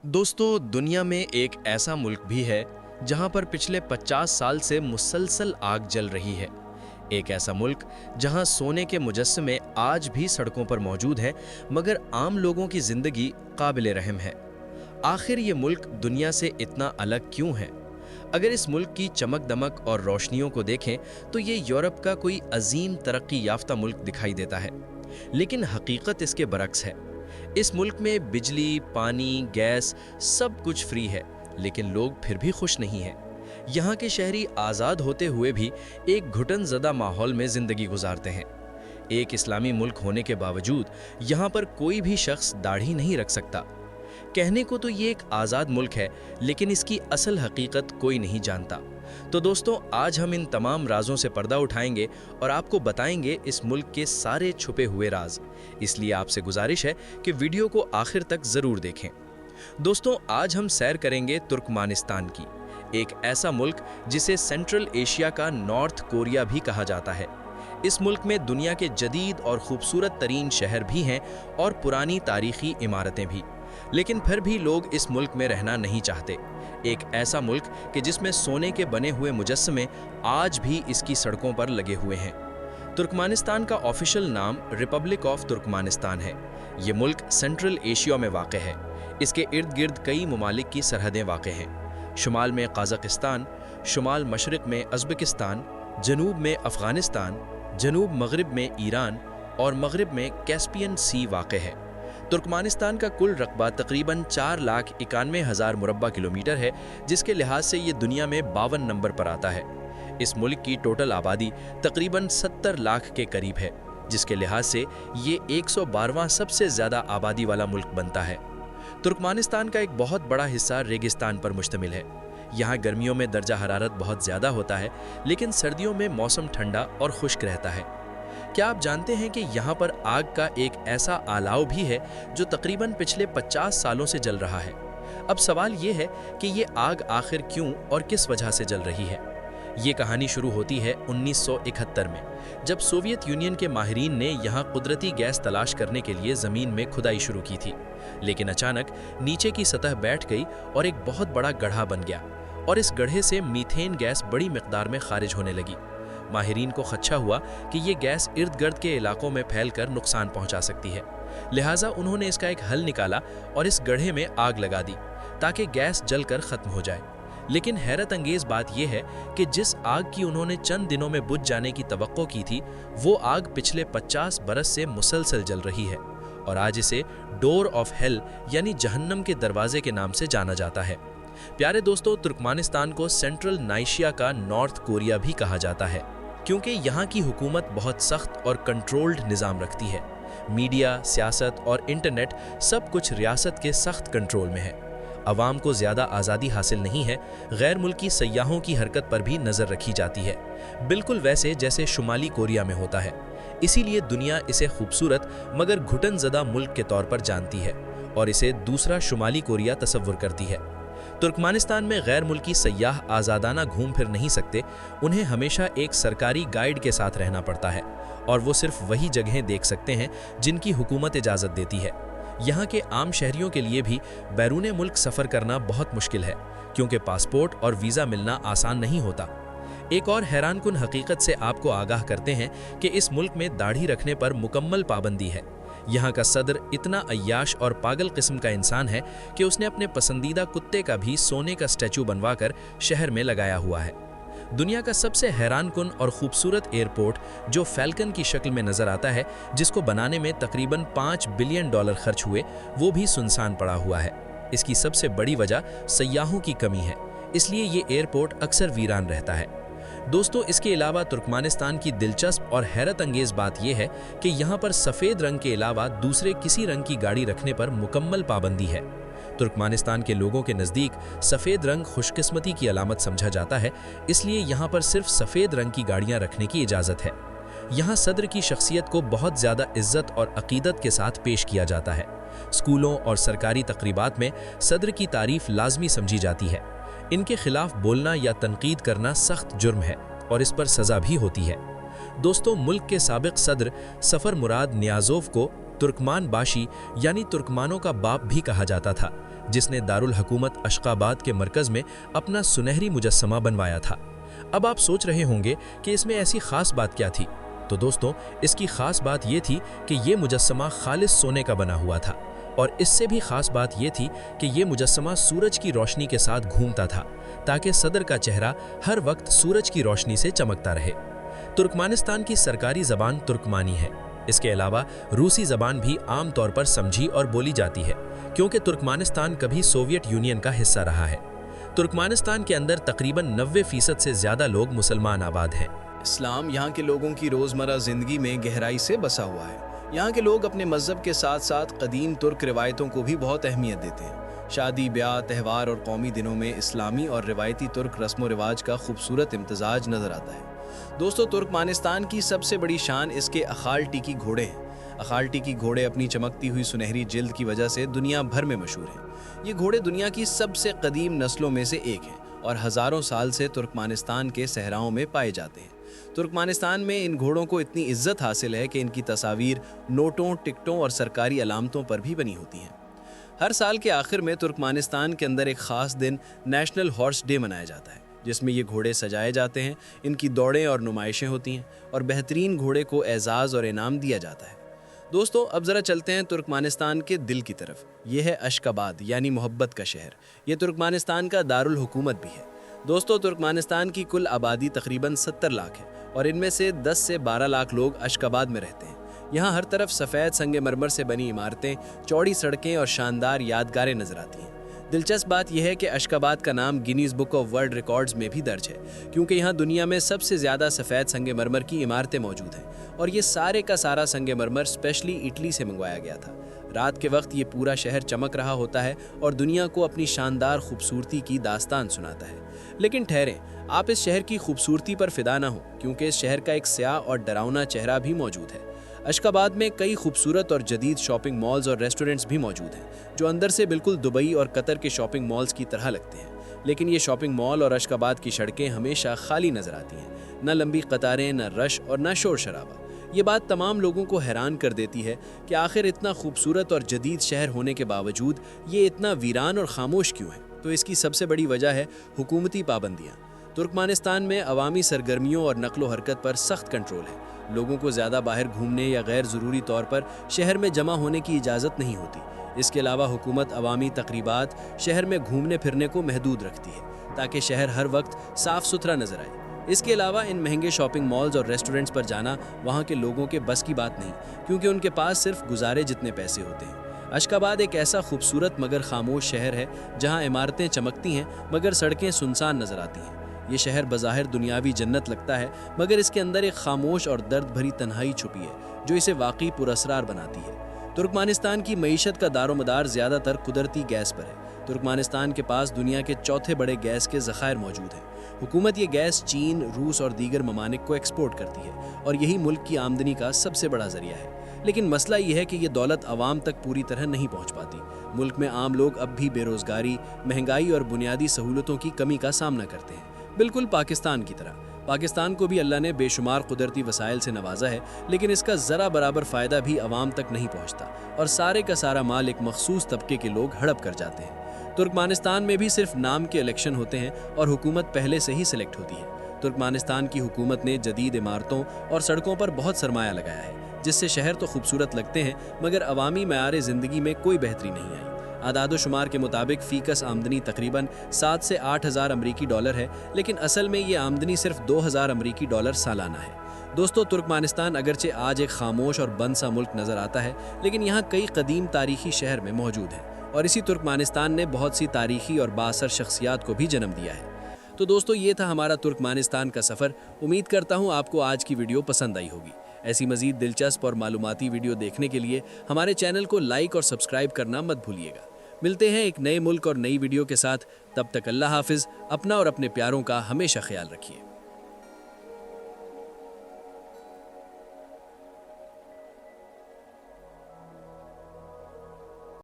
दोस्तों, दुनिया में एक ऐसा मुल्क भी है जहां पर पिछले 50 साल से मुसलसल आग जल रही है। एक ऐसा मुल्क जहां सोने के मुजस्समे आज भी सड़कों पर मौजूद हैं, मगर आम लोगों की जिंदगी काबिले रहम है। आखिर ये मुल्क दुनिया से इतना अलग क्यों है? अगर इस मुल्क की चमक दमक और रोशनियों को देखें तो ये यूरोप का कोई अजीम तरक्की याफ्ता मुल्क दिखाई देता है, लेकिन हकीकत इसके बरक्स है। इस मुल्क में बिजली, पानी, गैस सब कुछ फ्री है, लेकिन लोग फिर भी खुश नहीं हैं। यहाँ के शहरी आज़ाद होते हुए भी एक घुटन ज़दा माहौल में ज़िंदगी गुजारते हैं। एक इस्लामी मुल्क होने के बावजूद यहाँ पर कोई भी शख्स दाढ़ी नहीं रख सकता। कहने को तो ये एक आज़ाद मुल्क है, लेकिन इसकी असल हकीकत कोई नहीं जानता। तो दोस्तों, आज हम इन तमाम राजों से पर्दा उठाएंगे और आपको बताएंगे इस मुल्क के सारे छुपे हुए राज। इसलिए आपसे गुजारिश है कि वीडियो को आखिर तक ज़रूर देखें। दोस्तों, आज हम सैर करेंगे तुर्कमानिस्तान की, एक ऐसा मुल्क जिसे सेंट्रल एशिया का नॉर्थ कोरिया भी कहा जाता है। इस मुल्क में दुनिया के जदीद और खूबसूरत तरीन शहर भी हैं और पुरानी तारीखी इमारतें भी, लेकिन फिर भी लोग इस मुल्क में रहना नहीं चाहते। एक ऐसा मुल्क कि जिसमें सोने के बने हुए मुजस्समे आज भी इसकी सड़कों पर लगे हुए हैं। तुर्कमानिस्तान का ऑफिशियल नाम रिपब्लिक ऑफ तुर्कमानिस्तान है। ये मुल्क सेंट्रल एशिया में वाक़ है। इसके इर्द गिर्द कई ममालिक की सरहदें वाक़ हैं। शुमाल में कज़ाकिस्तान, शुमाल मशरिक़ में उज़्बेकिस्तान, जनूब में अफ़गानिस्तान, जनूब मगरिब में ईरान और मगरिब में कैस्पियन सी वाक़ है। तुर्कमानिस्तान का कुल रकबा तकरीबन 4,91,000 मुरब्बा किलोमीटर है, जिसके लिहाज से ये दुनिया में 52 नंबर पर आता है। इस मुल्क की टोटल आबादी तकरीबन 70 लाख के करीब है, जिसके लिहाज से ये 112वां सबसे ज़्यादा आबादी वाला मुल्क बनता है। तुर्कमानिस्तान का एक बहुत बड़ा हिस्सा रेगिस्तान पर मुश्तमिल है। यहाँ गर्मियों में दर्जा हरारत बहुत ज़्यादा होता है, लेकिन सर्दियों में मौसम ठंडा और खुश्क रहता है। क्या आप जानते हैं कि यहाँ पर आग का एक ऐसा आलाव भी है जो तकरीबन पिछले 50 सालों से जल रहा है? अब सवाल ये है कि ये आग आखिर क्यों और किस वजह से जल रही है। ये कहानी शुरू होती है 1971 में, जब सोवियत यूनियन के माहिरीन ने यहाँ कुदरती गैस तलाश करने के लिए ज़मीन में खुदाई शुरू की थी। लेकिन अचानक नीचे की सतह बैठ गई और एक बहुत बड़ा गड्ढा बन गया, और इस गड्ढे से मीथेन गैस बड़ी मिकदार में खारिज होने लगी। माहिरीन को खदशा हुआ कि ये गैस इर्द गिर्द के इलाकों में फैलकर नुकसान पहुंचा सकती है। लिहाजा उन्होंने इसका एक हल निकाला और इस गड्ढे में आग लगा दी ताकि गैस जलकर ख़त्म हो जाए। लेकिन हैरत अंगेज़ बात यह है कि जिस आग की उन्होंने चंद दिनों में बुझ जाने की तवक्को की थी, वो आग पिछले 50 बरस से मुसलसल जल रही है, और आज इसे डोर ऑफ हेल यानी जहन्नम के दरवाजे के नाम से जाना जाता है। प्यारे दोस्तों, तुर्कमानिस्तान को सेंट्रल एशिया का नॉर्थ कोरिया भी कहा जाता है, क्योंकि यहाँ की हुकूमत बहुत सख्त और कंट्रोल्ड निज़ाम रखती है। मीडिया, सियासत और इंटरनेट सब कुछ रियासत के सख्त कंट्रोल में है। अवाम को ज़्यादा आज़ादी हासिल नहीं है। गैर मुल्की सयाहों की हरकत पर भी नज़र रखी जाती है, बिल्कुल वैसे जैसे शुमाली कोरिया में होता है। इसीलिए दुनिया इसे खूबसूरत मगर घुटन ज़दा मुल्क के तौर पर जानती है और इसे दूसरा शुमाली कोरिया तसव्वुर करती है। तुर्कमानिस्तान में गैर मुल्की सयाह आज़ादाना घूम फिर नहीं सकते। उन्हें हमेशा एक सरकारी गाइड के साथ रहना पड़ता है, और वो सिर्फ वही जगहें देख सकते हैं जिनकी हुकूमत इजाज़त देती है। यहाँ के आम शहरियों के लिए भी बैरून मुल्क सफ़र करना बहुत मुश्किल है, क्योंकि पासपोर्ट और वीज़ा मिलना आसान नहीं होता। एक और हैरानकुन हकीकत से आपको आगाह करते हैं कि इस मुल्क में दाढ़ी रखने पर मुकम्मल पाबंदी है। यहाँ का सदर इतना अय्याश और पागल किस्म का इंसान है कि उसने अपने पसंदीदा कुत्ते का भी सोने का स्टैचू बनवाकर शहर में लगाया हुआ है। दुनिया का सबसे हैरानकुन और खूबसूरत एयरपोर्ट जो फैल्कन की शक्ल में नज़र आता है, जिसको बनाने में तकरीबन $5 बिलियन खर्च हुए, वो भी सुनसान पड़ा हुआ है। इसकी सबसे बड़ी वजह सयाहों की कमी है, इसलिए ये एयरपोर्ट अक्सर वीरान रहता है। दोस्तों, इसके अलावा तुर्कमानिस्तान की दिलचस्प और हैरत अंगेज़ बात यह है कि यहाँ पर सफ़ेद रंग के अलावा दूसरे किसी रंग की गाड़ी रखने पर मुकम्मल पाबंदी है। तुर्कमानिस्तान के लोगों के नज़दीक सफ़ेद रंग खुशकिस्मती की अलामत समझा जाता है, इसलिए यहाँ पर सिर्फ सफ़ेद रंग की गाड़ियाँ रखने की इजाज़त है। यहाँ सदर की शख्सियत को बहुत ज़्यादा इज़्ज़त और अक़ीदत के साथ पेश किया जाता है। स्कूलों और सरकारी तकरीबात में सदर की तारीफ़ लाजमी समझी जाती है। इनके खिलाफ बोलना या तनकीद करना सख्त जुर्म है और इस पर सज़ा भी होती है। दोस्तों, मुल्क के साबिक सदर सफ़र मुराद नियाज़ोव को तुर्कमान बाशी यानी तुर्कमानों का बाप भी कहा जाता था, जिस ने दारुल हुकूमत अशकाबाद के मरकज़ में अपना सुनहरी मुजस्समा बनवाया था। अब आप सोच रहे होंगे कि इसमें ऐसी ख़ास बात क्या थी। तो दोस्तों, इसकी ख़ास बात ये थी कि ये मुजस्समा खालिस सोने का बना हुआ था, और इससे भी ख़ास बात ये थी कि ये मुजस्समा सूरज की रोशनी के साथ घूमता था, ताकि सदर का चेहरा हर वक्त सूरज की रोशनी से चमकता रहे। तुर्कमानिस्तान की सरकारी ज़बान तुर्कमानी है। इसके अलावा रूसी ज़बान भी आम तौर पर समझी और बोली जाती है, क्योंकि तुर्कमानिस्तान कभी सोवियत यूनियन का हिस्सा रहा है। तुर्कमानिस्तान के अंदर तकरीबन 90% से ज़्यादा लोग मुसलमान आबाद हैं। इस्लाम यहाँ के लोगों की रोज़मर्रा ज़िंदगी में गहराई से बसा हुआ है। यहाँ के लोग अपने मज़हब के साथ साथ कदीम तुर्क रिवायतों को भी बहुत अहमियत देते हैं। शादी, ब्याह, त्यौहार और कौमी दिनों में इस्लामी और रिवायती तुर्क रस्म व रिवाज का खूबसूरत इम्तजाज नज़र आता है। दोस्तों, तुर्कमानिस्तान की सबसे बड़ी शान इसके अखाल टीकी घोड़े हैं। अखाल टीकी घोड़े अपनी चमकती हुई सुनहरी जिल्द की वजह से दुनिया भर में मशहूर हैं। ये घोड़े दुनिया की सबसे कदीम नस्लों में से एक हैं और हज़ारों साल से तुर्कमानिस्तान के सहराओं में पाए जाते हैं। तुर्कमानिस्तान में इन घोड़ों को इतनी इज्जत हासिल है कि इनकी तस्वीर नोटों, टिकटों और सरकारी अलामतों पर भी बनी होती हैं। हर साल के आखिर में तुर्कमानिस्तान के अंदर एक ख़ास दिन नेशनल हॉर्स डे मनाया जाता है, जिसमें ये घोड़े सजाए जाते हैं, इनकी दौड़ें और नुमाइशें होती हैं और बेहतरीन घोड़े को एजाज़ और इनाम दिया जाता है। दोस्तों, अब ज़रा चलते हैं तुर्कमानिस्तान के दिल की तरफ। ये है अशकाबाद, यानी मोहब्बत का शहर। ये तुर्कमानिस्तान का दारुल हुकूमत भी है। दोस्तों, तुर्कमानिस्तान की कुल आबादी तकरीबन 70 लाख है और इनमें से 10 से 12 लाख लोग अशकाबाद में रहते हैं। यहाँ हर तरफ सफ़ेद संगमरमर से बनी इमारतें, चौड़ी सड़कें और शानदार यादगारें नजर आती हैं। दिलचस्प बात यह है कि अशकाबाद का नाम Guinness book of world records में भी दर्ज है, क्योंकि यहाँ दुनिया में सबसे ज़्यादा सफ़ेद संगमरमर की इमारतें मौजूद हैं और ये सारे का सारा संगमरमर स्पेशली इटली से मंगवाया गया था। रात के वक्त ये पूरा शहर चमक रहा होता है और दुनिया को अपनी शानदार खूबसूरती की दास्तान सुनाता है। लेकिन ठहरें, आप इस शहर की खूबसूरती पर फिदा ना हो, क्योंकि इस शहर का एक स्याह और डरावना चेहरा भी मौजूद है। अशकाबाद में कई खूबसूरत और जदीद शॉपिंग मॉल्स और रेस्टोरेंट्स भी मौजूद हैं, जो अंदर से बिल्कुल दुबई और कतर के शॉपिंग मॉल्स की तरह लगते हैं। लेकिन ये शॉपिंग मॉल और अशकाबाद की सड़कें हमेशा खाली नजर आती हैं। न लंबी कतारें, न रश और न शोर शराबा। ये बात तमाम लोगों को हैरान कर देती है कि आखिर इतना खूबसूरत और जदीद शहर होने के बावजूद ये इतना वीरान और खामोश क्यों है। तो इसकी सबसे बड़ी वजह है हुकूमती पाबंदियाँ। तुर्कमानिस्तान में अवामी सरगर्मियों और नकलो हरकत पर सख्त कंट्रोल है। लोगों को ज़्यादा बाहर घूमने या गैर ज़रूरी तौर पर शहर में जमा होने की इजाज़त नहीं होती। इसके अलावा हुकूमत अवामी तकरीबात शहर में घूमने फिरने को महदूद रखती है, ताकि शहर हर वक्त साफ़ सुथरा नज़र आए। इसके अलावा इन महंगे शॉपिंग मॉल्स और रेस्टोरेंट्स पर जाना वहाँ के लोगों के बस की बात नहीं, क्योंकि उनके पास सिर्फ गुजारे जितने पैसे होते हैं। अशकाबाद एक ऐसा खूबसूरत मगर खामोश शहर है जहाँ इमारतें चमकती हैं मगर सड़कें सुनसान नज़र आती हैं। ये शहर बज़ाहिर दुनियावी जन्नत लगता है, मगर इसके अंदर एक खामोश और दर्द भरी तन्हाई छुपी है, जो इसे वाकई पुरअसरार बनाती है। तुर्कमानिस्तान की मईशत का दारोमदार ज़्यादातर कुदरती गैस पर है। तुर्कमानिस्तान के पास दुनिया के चौथे बड़े गैस के ज़खायर मौजूद हैं। हुकूमत ये गैस चीन, रूस और दीगर ममालिक को एक्सपोर्ट करती है और यही मुल्क की आमदनी का सबसे बड़ा ज़रिया है। लेकिन मसला ये है कि ये दौलत आवाम तक पूरी तरह नहीं पहुँच पाती। मुल्क में आम लोग अब भी बेरोज़गारी, महंगाई और बुनियादी सहूलतों की कमी का सामना करते हैं, बिल्कुल पाकिस्तान की तरह। पाकिस्तान को भी अल्लाह ने बेशुमार कुदरती वसाइल से नवाजा है, लेकिन इसका ज़रा बराबर फ़ायदा भी आवाम तक नहीं पहुँचता और सारे का सारा माल एक मखसूस तबके के लोग हड़प कर जाते हैं। तुर्कमानिस्तान में भी सिर्फ नाम के इलेक्शन होते हैं और हुकूमत पहले से ही सिलेक्ट होती है। तुर्कमानिस्तान की हुकूमत ने जदीद इमारतों और सड़कों पर बहुत सरमाया लगाया है, जिससे शहर तो खूबसूरत लगते हैं मगर अवामी मयार ज़िंदगी में कोई बेहतरी नहीं आई। आदाद-ओ-शुमार के मुताबिक फ़ीकस आमदनी तकरीबन 7 से 8 हज़ार अमरीकी डॉलर है, लेकिन असल में ये आमदनी सिर्फ 2,000 अमरीकी डॉलर सालाना है। दोस्तों, तुर्कमानिस्तान अगरचे आज एक खामोश और बंद सा मुल्क नज़र आता है, लेकिन यहाँ कई कदीम तारीखी शहर में मौजूद हैं और इसी तुर्कमानिस्तान ने बहुत सी तारीखी और बाअसर शख्सियात को भी जन्म दिया है। तो दोस्तों, ये था हमारा तुर्कमानिस्तान का सफ़र। उम्मीद करता हूँ आपको आज की वीडियो पसंद आई होगी। ऐसी मज़ीद दिलचस्प और मालूमाती वीडियो देखने के लिए हमारे चैनल को लाइक और सब्सक्राइब करना मत भूलिएगा। मिलते हैं एक नए मुल्क और नई वीडियो के साथ। तब तक अल्लाह हाफिज़। अपना और अपने प्यारों का हमेशा ख्याल रखिए।